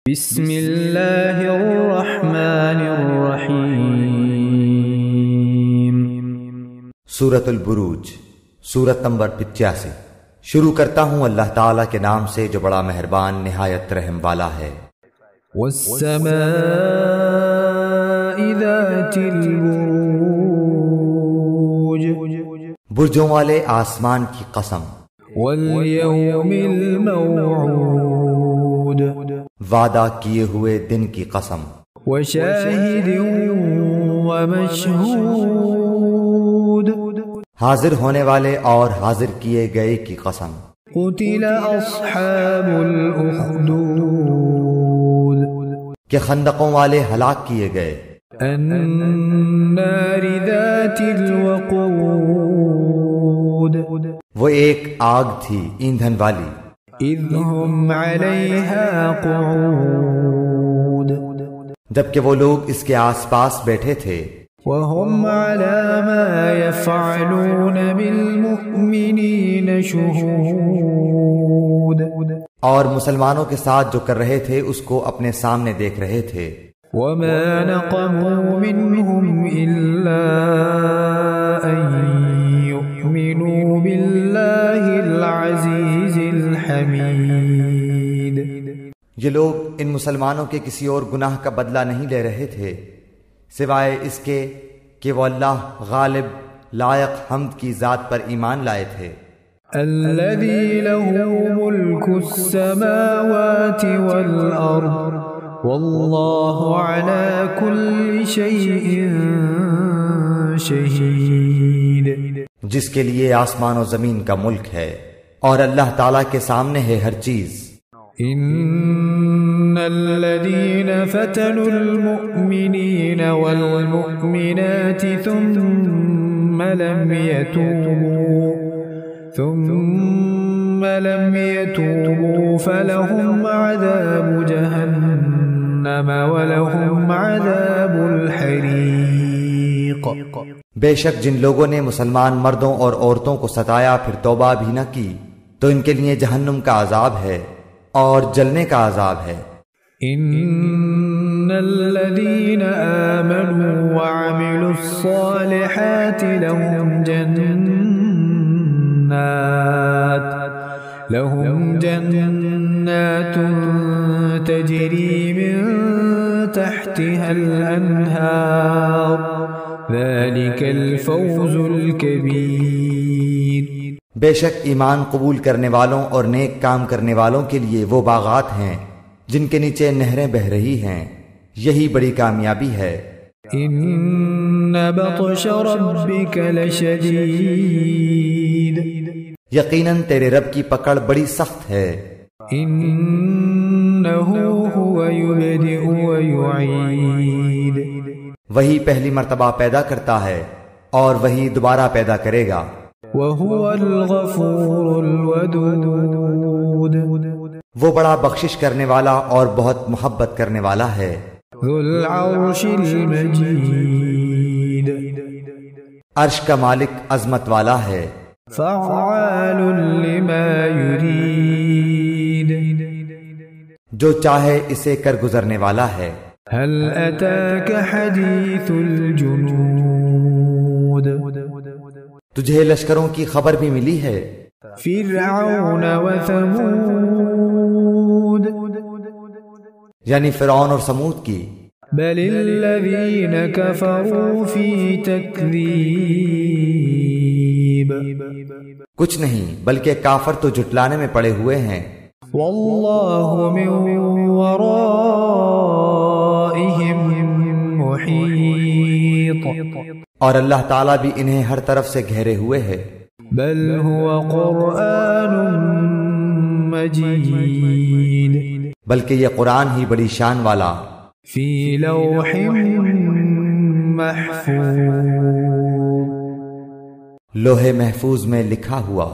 بسم اللہ الرحمن الرحیم۔ سورۃ البروج، سورت نمبر 85۔ شروع کرتا ہوں اللہ تعالیٰ کے نام سے جو بڑا مہربان نہایت رحم والا ہے۔ والسماء ذات البروج، برجوں والے آسمان کی قسم۔ والیوم الموعود، وعدہ کیے ہوئے دن کی قسم۔ وشاہد ومشہود، حاضر ہونے والے اور حاضر کیے گئے کی قسم۔ قتل اصحاب الاخدود، کہ خندقوں والے ہلاک کیے گئے۔ النار ذات الوقود، وہ ایک آگ تھی ایندھن والی۔ اذ هم علیہا قعود، جبکہ وہ لوگ اس کے آس پاس بیٹھے تھے۔ وهم على ما يفعلون بالمؤمنین شہود، اور مسلمانوں کے ساتھ جو کر رہے تھے اس کو اپنے سامنے دیکھ رہے تھے۔ وما نقموا منهم إلا أن يؤمنوا بالله العزيز الحميد۔ یہ لوگ ان مسلمانوں کے کسی اور گناہ کا بدلہ نہیں لے رہے تھے سوائے اس کے کہ وہ اللہ غالب لائق حمد کی ذات پر ایمان لائے تھے۔ الذي له ملك السماوات والأرض واللہ علی کل شیء شہید، جس کے لیے آسمان و زمین کا ملک ہے اور اللہ تعالیٰ کے سامنے ہے ہر چیز۔ ان الذین فتنوا المؤمنین والمؤمنات ثم لم يتوبوا فلهم عذاب جہنم ولهم عذاب الحریق۔ بے شک جن لوگوں نے مسلمان مردوں اور عورتوں کو ستایا پھر توبہ بھی نہ کی تو ان کے لیے جہنم کا عذاب ہے اور جلنے کا عذاب ہے۔ ان الذین آمنوا وعملوا الصالحات لهم جنات تجری من تحتها الانہار ذلك الفوز الکبیر۔ بے شک ایمان قبول کرنے والوں اور نیک کام کرنے والوں کے لیے وہ باغات ہیں جن کے نیچے نہریں بہہ رہی ہیں، یہی بڑی کامیابی ہے۔ ان بطش ربک لشدید، یقیناً تیرے رب کی پکڑ بڑی سخت ہے۔ انہ هو یبدئ ویعید، وہی پہلی مرتبہ پیدا کرتا ہے اور وہی دوبارہ پیدا کرے گا۔ وهو الغفور الودود، وہ بڑا بخشش کرنے والا اور بہت محبت کرنے والا ہے۔ ذو العرش المجید، عرش کا مالک عظمت والا ہے۔ فعال لما یرید، جو چاہے اسے کر گزرنے والا ہے۔ هل اتاک حدیث الجنود، تجھے لشکروں کی خبر بھی ملی ہے۔ فرعون وثمود، یعنی فرعون اور سمود کی۔ بل الذین کفروا فی تکذیب، کچھ نہیں بلکہ کافر تو جھٹلانے میں پڑے ہوئے ہیں۔ واللہ من ورائہم محیط، اور اللہ تعالیٰ بھی انہیں ہر طرف سے گھیرے ہوئے ہے۔ بل هو قرآن مجید، بلکہ یہ قرآن ہی بڑی شان والا فی لوح محفوظ، لوح محفوظ میں لکھا ہوا۔